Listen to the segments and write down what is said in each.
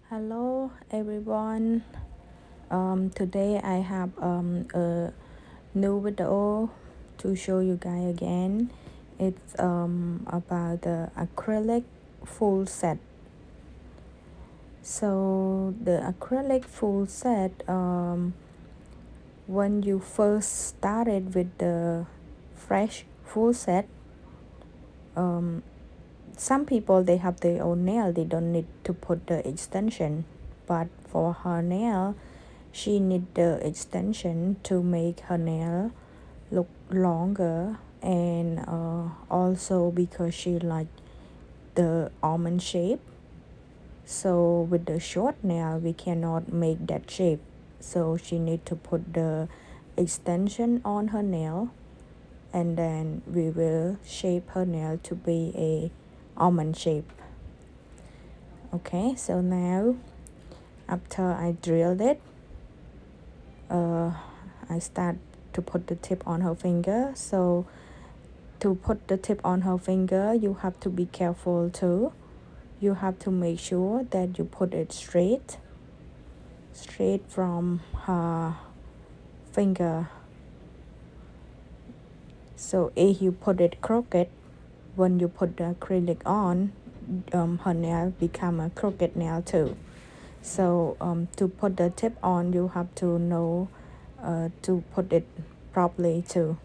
Hello everyone. Today I have a new video to show you guys again. It's about the acrylic full set. So the acrylic full set, when you first started with the fresh full set, some people they have their own nail, they don't need to put the extension, but for her nail she need the extension to make her nail look longer, and also because she like the almond shape. So with the short nail we cannot make that shape, so she need to put the extension on her nail, and then we will shape her nail to be a almond shape. Okay, so now after I drilled it, I start to put the tip on her finger. So to put the tip on her finger, you have to be careful too. You have to make sure that you put it straight from her finger. So if you put it crooked, when you put the acrylic on, her nail become a crooked nail too. So to put the tip on, you have to know to put it properly too.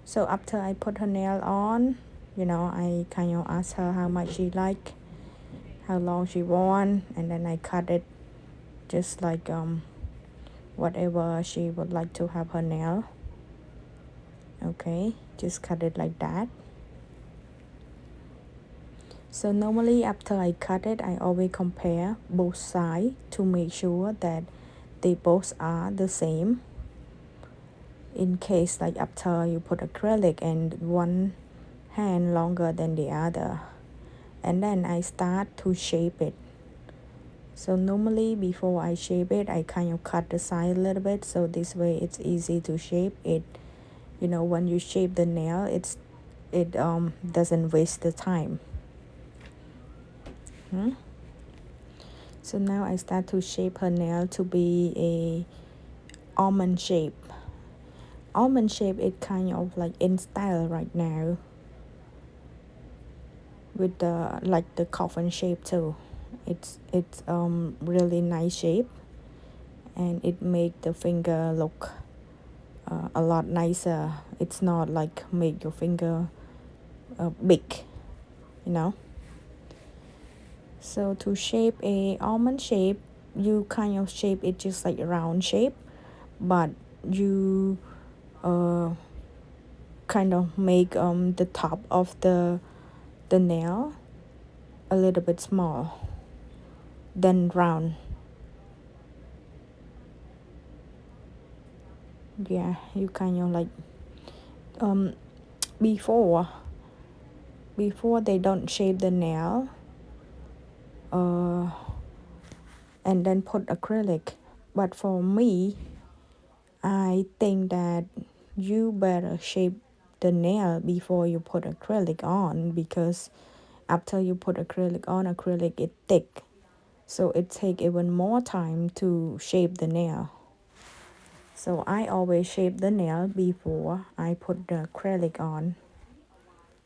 So after I put her nail on, I kind of ask her how much she like, how long she want, and then I cut it just like whatever she would like to have her nail. Okay, just cut it like that. So normally after I cut it, I always compare both sides to make sure that they both are the same. In case like after you put acrylic and one hand longer than the other, and then I start to shape it. So normally before I shape it, I kind of cut the side a little bit, so this way it's easy to shape it. When you shape the nail, it doesn't waste the time. So now I start to shape her nail to be a almond shape. Almond shape is kind of like in style right now, with the coffin shape too. It's really nice shape, and it make the finger look a lot nicer. It's not like make your finger big, you know. So to shape a almond shape, you kind of shape it just like a round shape, but you kind of make the top of the nail a little bit small, then round. Yeah, you kind of like um before they don't shape the nail and then put acrylic, but for me I think that you better shape the nail before you put acrylic on, because after you put acrylic on, acrylic is thick, so it take even more time to shape the nail. So I always shape the nail before I put the acrylic on.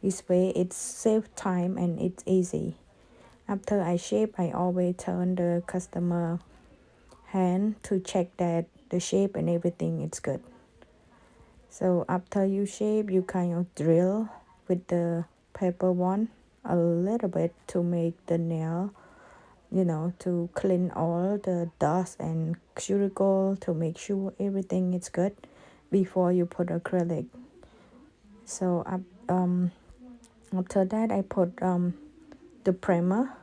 This way it's save time and it's easy. After I shape, I always turn the customer hand to check that the shape and everything is good. So after you shape, you kind of drill with the paper one a little bit to make the nail, to clean all the dust and cuticle, to make sure everything is good before you put acrylic. So after that I put the primer.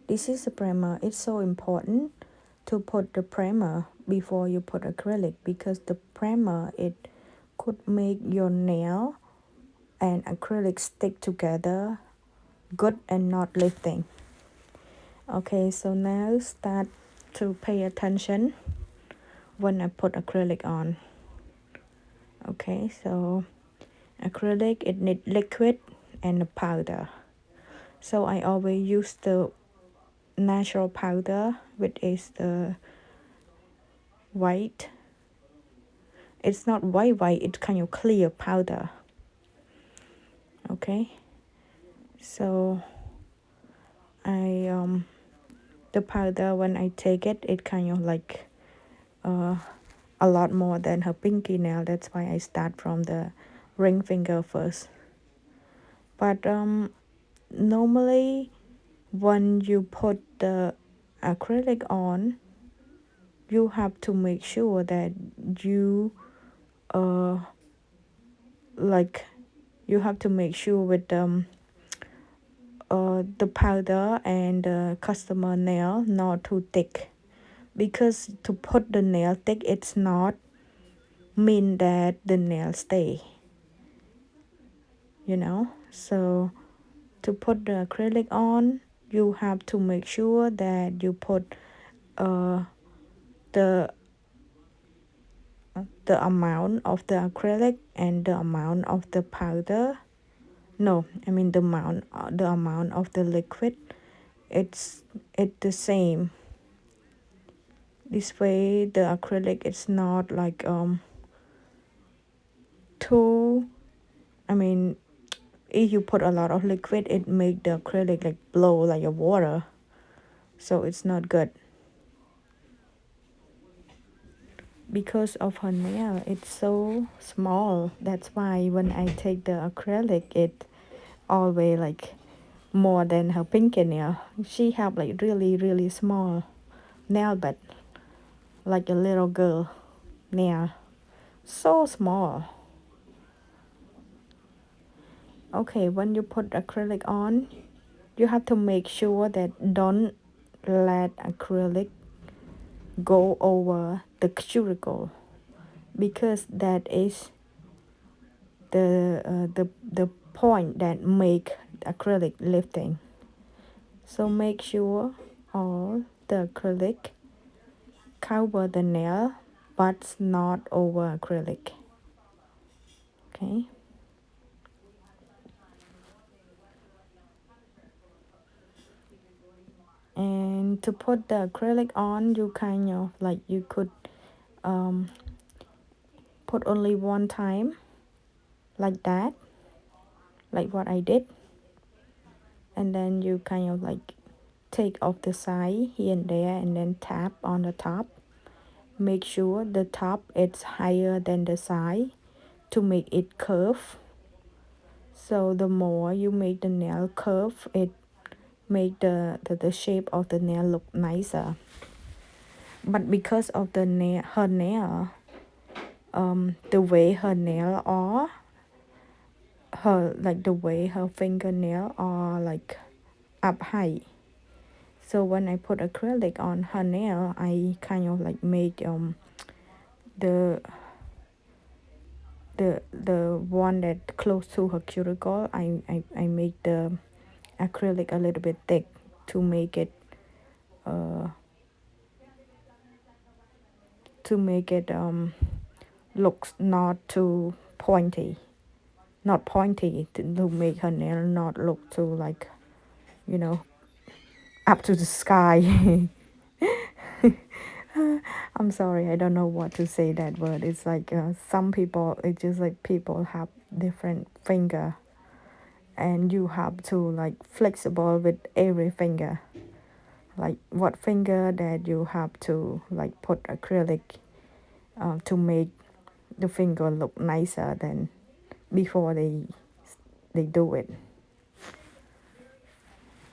This is the primer. It's so important to put the primer before you put acrylic, because the primer, it could make your nail and acrylic stick together good and not lifting. Okay, so now start to pay attention when I put acrylic on. Okay, so acrylic, it need liquid and a powder. So I always use the natural powder, which is the white. It's not white, it's kind of clear powder. Okay, so I the powder, when I take it, it kind of like a lot more than her pinky nail. That's why I start from the ring finger first. But normally when you put the acrylic on, you have to make sure that you like you have to make sure with the powder and the customer nail not too thick, because to put the nail thick, it's not mean that the nail stay, you know. So to put the acrylic on, you have to make sure that you put the amount of the acrylic and the amount of the powder. No, I mean the amount of the liquid. It's the same. This way the acrylic is not like too, I mean, if you put a lot of liquid, it make the acrylic like blow like a water, so it's not good. Because of her nail, it's so small. That's why when I take the acrylic, it always like more than her pinky nail. She have like really small nail, but like a little girl nail, so small. Okay, when you put acrylic on, you have to make sure that don't let acrylic go over the cuticle, because that is the point that make acrylic lifting. So make sure all the acrylic cover the nail but not over acrylic. Okay, and to put the acrylic on, you kind of like you could put only one time like that, like what I did, and then you kind of like take off the side here and there and then tap on the top. Make sure the top is higher than the side to make it curve. So the more you make the nail curve, it make the shape of the nail look nicer. But because of the nail, her nail, the way her nail are, her like the way her fingernail are like up high. So when I put acrylic on her nail, I kind of like make the the one that close to her cuticle. I make the acrylic a little bit thick to make it looks not too pointy, not pointy, to make her nail not look too like, you know, up to the sky. I'm sorry, I don't know what to say that word. It's like some people, it's just like people have different finger, and you have to like flexible with every finger. Like what finger that you have to like put acrylic to make the finger look nicer than before they do it.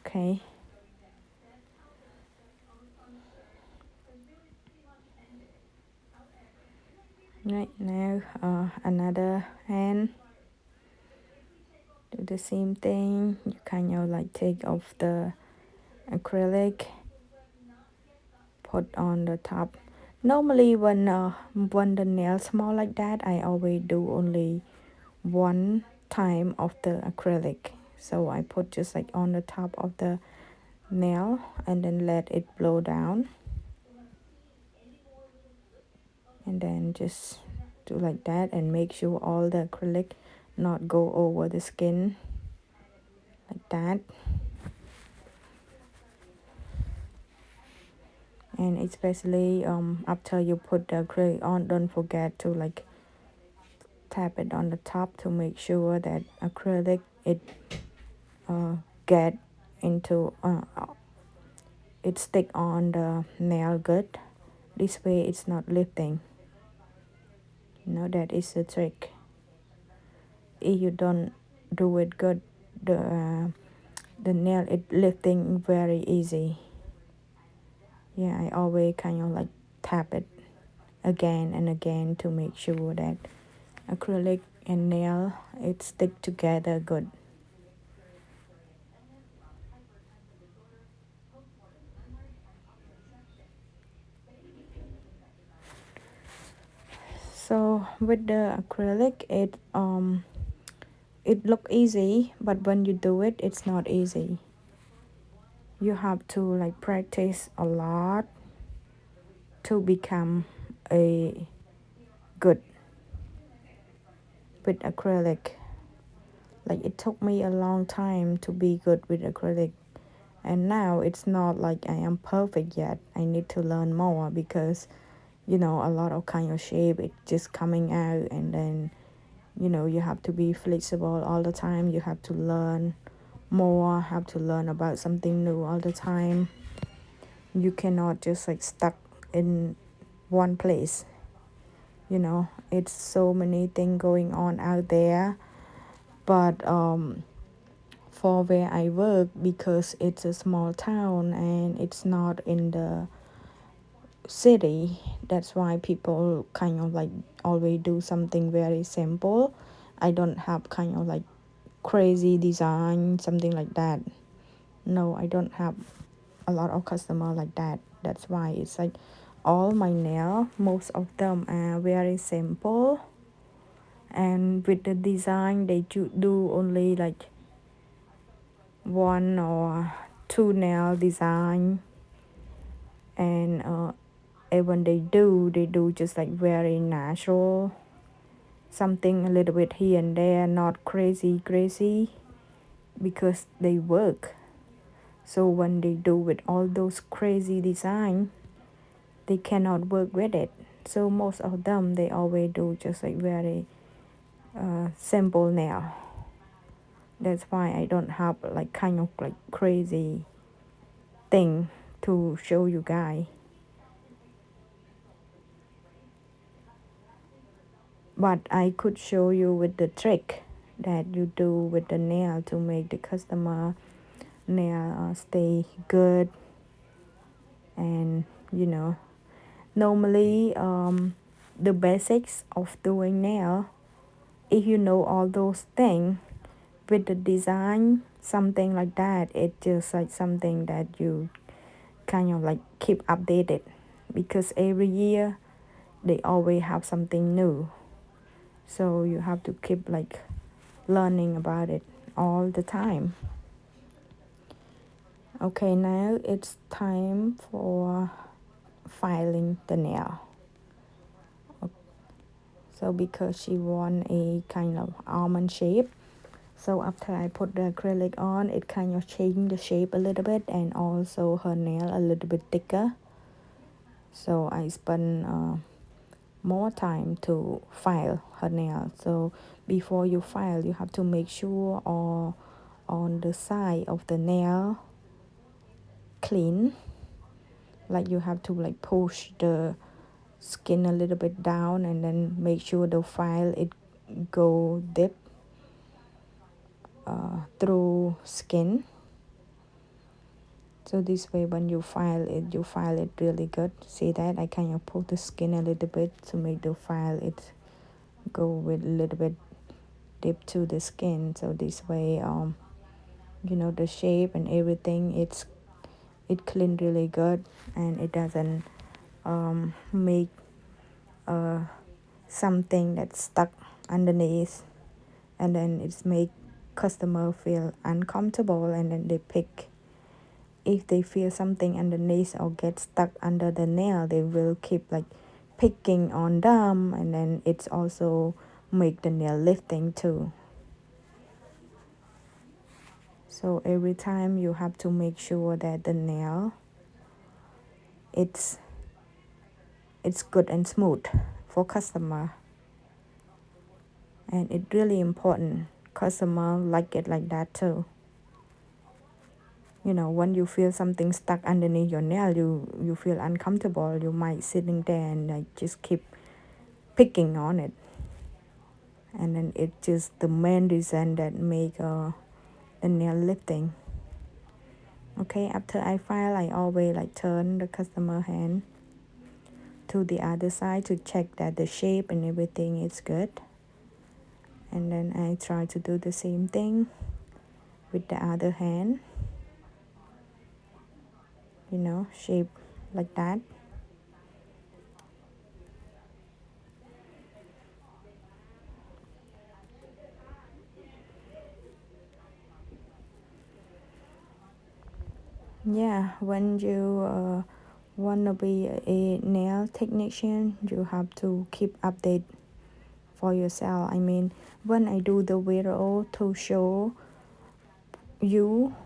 Okay. Right now, another hand. Do the same thing. You kind of like take off the acrylic, put on the top. Normally, when the nail small like that, I always do only one time of the acrylic. So I put just like on the top of the nail and then let it blow down, and then just do like that and make sure all the acrylic not go over the skin like that. And especially after you put the acrylic on, don't forget to like tap it on the top to make sure that acrylic it get into it stick on the nail good. This way it's not lifting. That is the trick. If you don't do it good, the nail it lifting very easy. Yeah, I always kind of like tap it again and again to make sure that acrylic and nail it stick together good. So with the acrylic it look easy, but when you do it it's not easy. You have to like practice a lot to become a good with acrylic. Like it took me a long time to be good with acrylic, and now it's not like I am perfect yet. I need to learn more because a lot of kind of shape it's just coming out, and then you have to be flexible all the time. You have to learn more, have to learn about something new all the time. You cannot just like stuck in one place. It's so many things going on out there, but for where I work, because it's a small town and it's not in the city, that's why people kind of like always do something very simple. I don't have kind of like crazy design, something like that. No, I don't have a lot of customer like that. That's why it's like all my nail, most of them are very simple, and with the design they do only like one or two nail design, and when they do just like very natural, something a little bit here and there, not crazy because they work. So when they do with all those crazy design, they cannot work with it. So most of them they always do just like very simple nail. That's why I don't have like kind of like crazy thing to show you guys. But I could show you with the trick that you do with the nail to make the customer nail stay good. And normally the basics of doing nail, if you know all those things with the design, something like that, it's just like something that you kind of like keep updated, because every year they always have something new, so you have to keep like learning about it all the time. Okay, now it's time for filing the nail. So because she want a kind of almond shape, so after I put the acrylic on, it kind of changed the shape a little bit, and also her nail a little bit thicker. So I spent more time to file her nail. So before you file, you have to make sure all on the side of the nail clean. Like you have to like push the skin a little bit down, and then make sure the file it go deep through skin. So this way when you file it really good. See that I kind of pull the skin a little bit to make the file it go with a little bit deep to the skin. So this way the shape and everything it clean really good, and it doesn't make something that's stuck underneath, and then it's make customer feel uncomfortable, and then they pick. If they feel something underneath or get stuck under the nail, they will keep like picking on them, and then it's also make the nail lifting too. So every time you have to make sure that the nail it's good and smooth for customer, and it's really important. Customer like it like that too. When you feel something stuck underneath your nail, you feel uncomfortable. You might sitting there and like just keep picking on it, and then it's just the main reason that make the nail lifting. Okay, after I file, I always like turn the customer hand to the other side to check that the shape and everything is good. And then I try to do the same thing with the other hand, shape like that. Yeah, when you want to be a nail technician, you have to keep update for yourself. I mean, when I do the video to show you,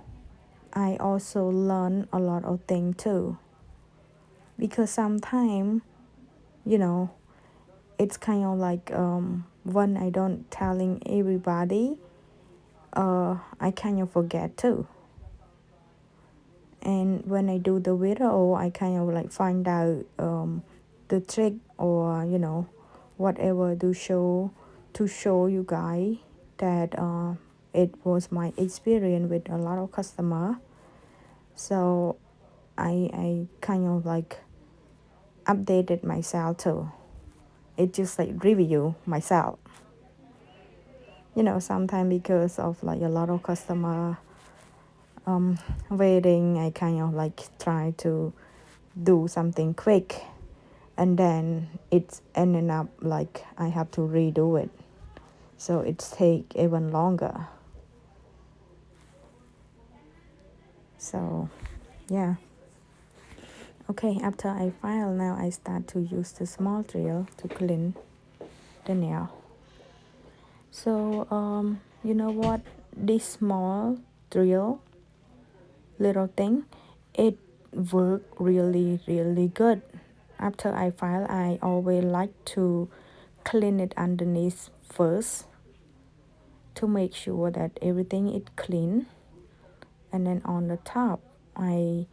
I also learn a lot of things too. Because sometimes, it's kind of like when I don't telling everybody, I kind of forget too. And when I do the video, I kind of like find out the trick or whatever to show you guys that it was my experience with a lot of customer. So I kind of like updated myself too. It just like review myself. Sometimes because of like a lot of customer waiting, I kind of like try to do something quick, and then it's ending up like I have to redo it, so it's take even longer. So yeah. Okay, after I file, now I start to use the small drill to clean the nail. So you know what, this small drill little thing, it work really really good. After I file, I always like to clean it underneath first to make sure that everything is clean, and then on the top I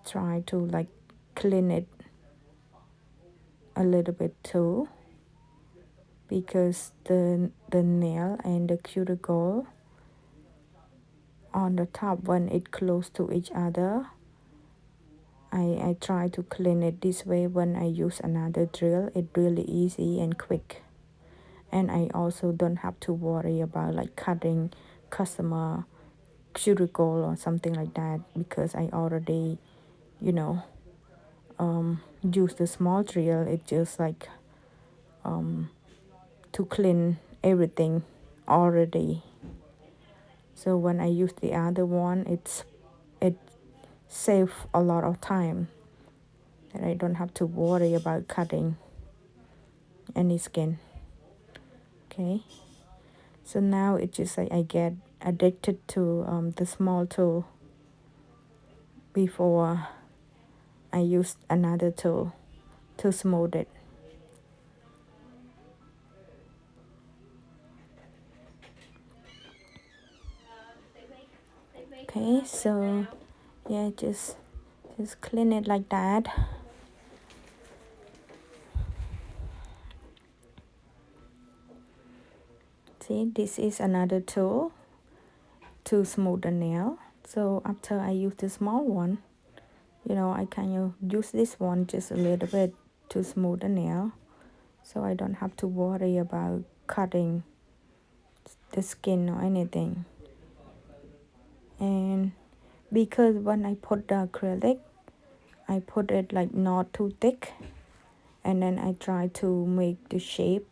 try to like clean it a little bit too, because the nail and the cuticle on the top, when it close to each other, I try to clean it this way. When I use another drill, it's really easy and quick, and I also don't have to worry about like cutting customer cuticle or something like that, because I already use the small drill. It's just like to clean everything already. So when I use the other one, it saves a lot of time, that I don't have to worry about cutting any skin. Okay, so now it's just like I get addicted to the small tool before I use another tool to smooth it. Okay, so yeah, just clean it like that. See, this is another tool to smooth the nail. So after I use the small one, I kind of use this one just a little bit to smooth the nail, so I don't have to worry about cutting the skin or anything. And because when I put the acrylic, I put it like not too thick, and then I try to make the shape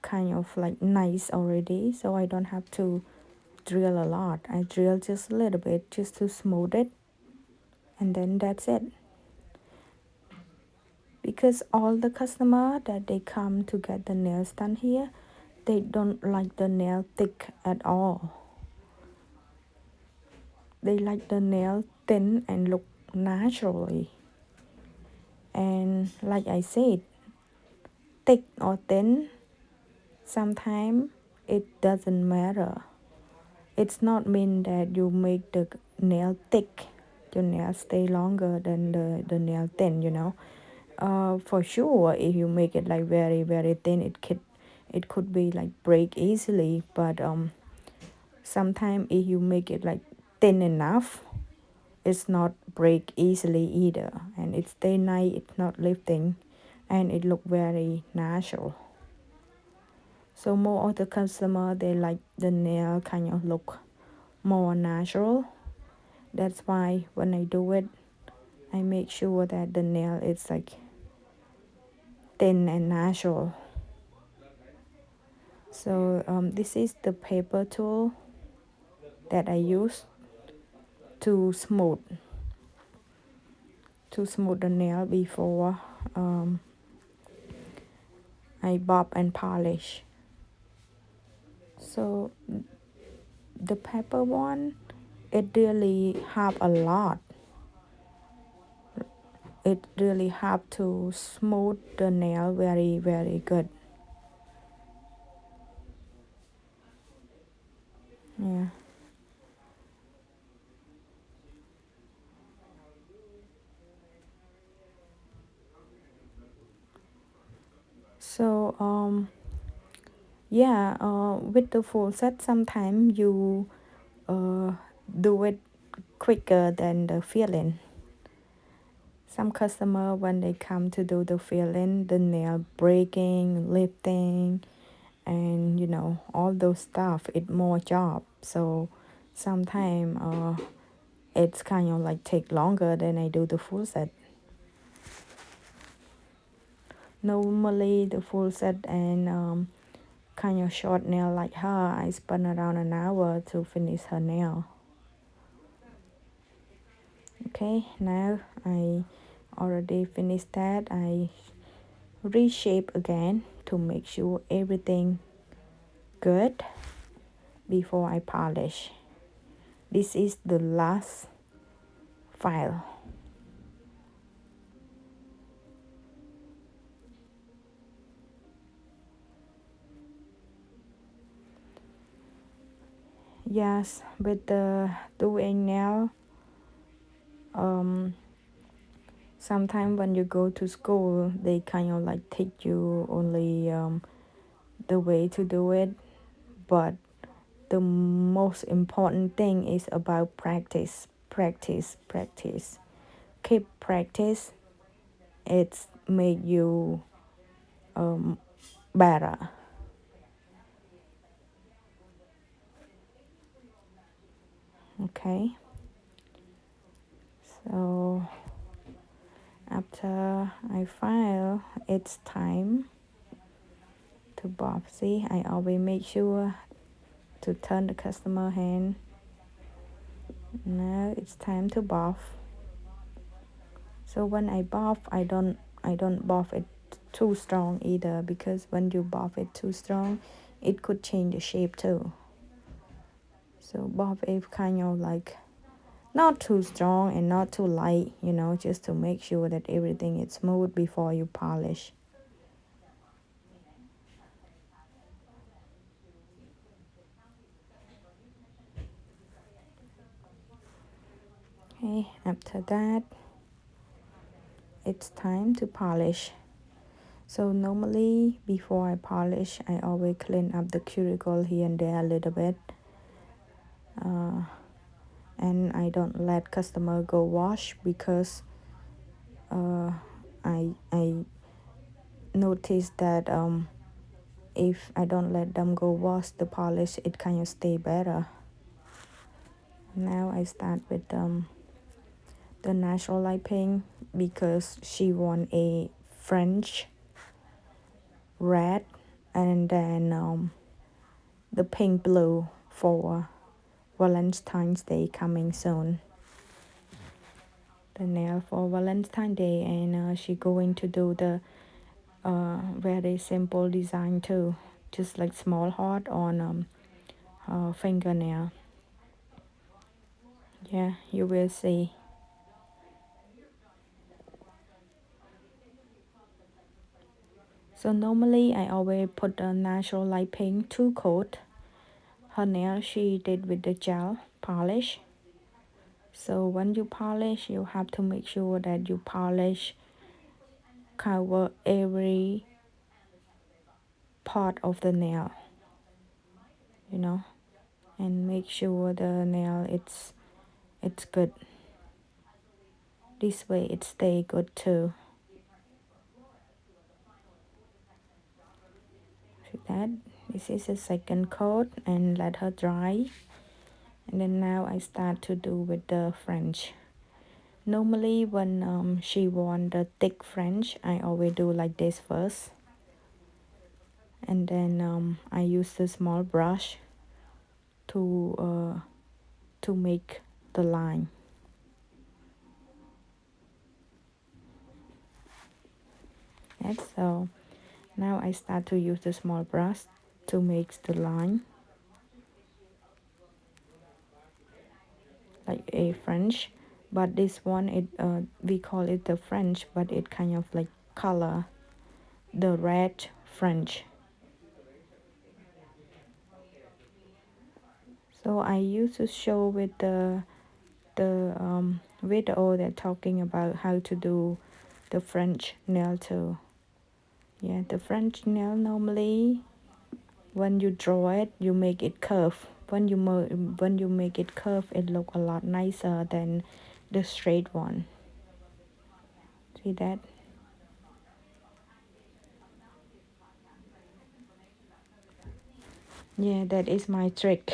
kind of like nice already, so I don't have to drill a lot. I drill just a little bit just to smooth it, and then that's it. Because all the customer that they come to get the nails done here, they don't like the nail thick at all. They like the nail thin and look naturally. And like I said, thick or thin, sometimes it doesn't matter. It's not mean that you make the nail thick, your nail stay longer than the nail thin, you know. For sure, if you make it like very very thin, it could be like break easily. But sometimes if you make it like thin enough, it's not break easily either, and it stay nice, it's not lifting, and it look very natural. So more of the customer, they like the nail kind of look more natural. That's why when I do it, I make sure that the nail is like thin and natural. So this is the paper tool that I use to smooth the nail before I bob and polish. So the paper one, it really help a lot. It really help to smooth the nail very very good. Yeah. So yeah, with the full set, sometimes you uh, do it quicker than the filling. Some customer when they come to do the filling, the nail breaking, lifting, and you know all those stuff. It more job. So sometimes it's kind of like take longer than I do the full set. Normally the full set and kind of short nail like her, I spend around an hour to finish her nail. Okay, now I already finished that. I reshape again to make sure everything good before I polish. This is the last file. Yes, with the doing nail, sometimes when you go to school, they kind of like teach you only the way to do it, but the most important thing is about practice, practice, practice. Keep practice. It's made you better. Okay. So after I file, it's time to bob. See, I always make sure to turn the customer hand. Now it's time to bob. So when I bob, I don't bob it too strong either, because when you bob it too strong, it could change the shape too. So bob it kind of like not too strong and not too light, you know, just to make sure that everything is smooth before you polish. Okay, after that, it's time to polish. So normally before I polish, I always clean up the cuticle here and there a little bit. And I don't let customer go wash, because I noticed that if I don't let them go wash the polish, it kind of stay better. Now I start with the natural light pink, because she want a French red, and then the pink blue for Valentine's Day coming soon. The nail for Valentine's Day, and she going to do the very simple design too, just like small heart on her fingernail. Yeah, you will see. So normally I always put the natural light pink 2 coat. Her nail she did with the gel polish. So when you polish, you have to make sure that you polish cover every part of the nail, and make sure the nail it's good. This way it stay good too. See that? This is the second coat, and let her dry. And then now I start to do with the French. Normally when she want the thick French, I always do like this first. And then I use the small brush to make the line. Yes, so now I start to use the small brush to make the line like a French, but this one we call it the French, but it kind of like color the red French. So I used to show with the video that talking about how to do the French nail too. Yeah, the French nail normally when you draw it, you make it curve. When you make it curve, it look a lot nicer than the straight one. See that? Yeah, that is my trick.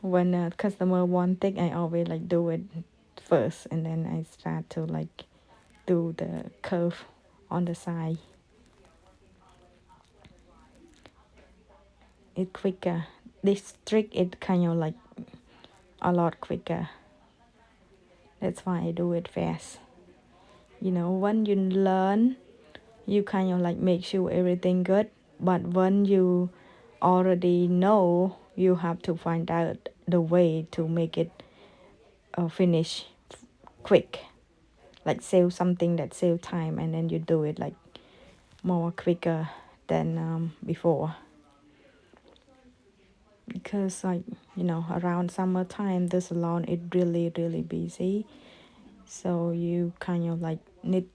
When a customer want thick, I always like do it first, and then I start to like do the curve on the side. It's quicker. This trick it kind of like a lot quicker. That's why I do it fast. When you learn, you kind of like make sure everything good. But when you already know, you have to find out the way to make it finish quick. Like save something that save time, and then you do it like more quicker than before. Because around summertime the salon is really busy, so you kind of like need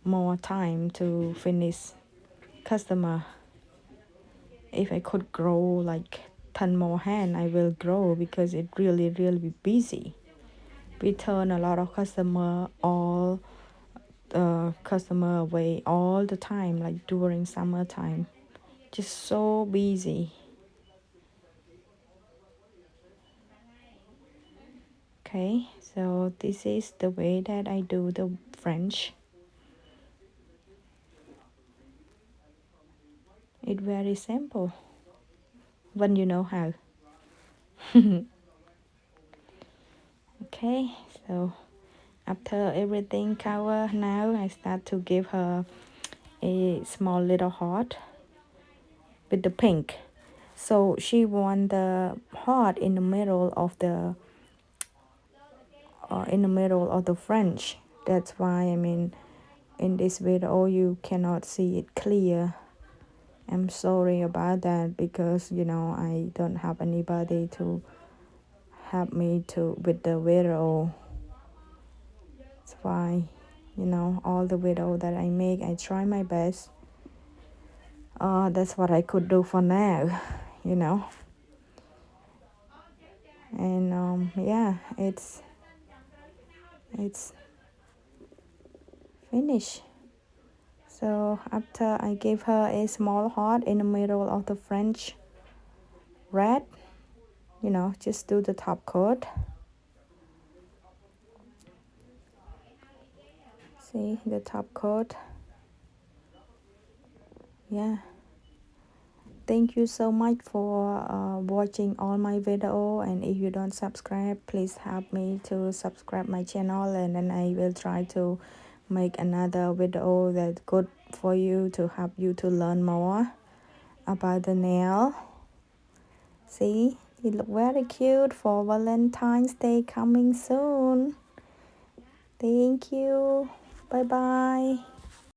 more time to finish customer. If I could grow like 10 more hand, I will grow, because it really busy. We turn a lot of customer away all the time, like during summertime. Just so busy. Okay, so this is the way that I do the French. It's very simple when you know how. Okay, so after everything covered, now I start to give her a small little heart with the pink. So she want the heart in the middle of the French. That's why in this video you cannot see it clear. I'm sorry about that, because I don't have anybody to help me with the video. That's why all the video that I make, I try my best. That's what I could do for now. And yeah, it's finished. So after I gave her a small heart in the middle of the French red, just do the top coat. See the top coat. Yeah, thank you so much for watching all my video, and if you don't subscribe, please help me to subscribe my channel, and then I will try to make another video that's good for you, to help you to learn more about the nail. See, it look very cute for Valentine's Day coming soon. Thank you. Bye bye.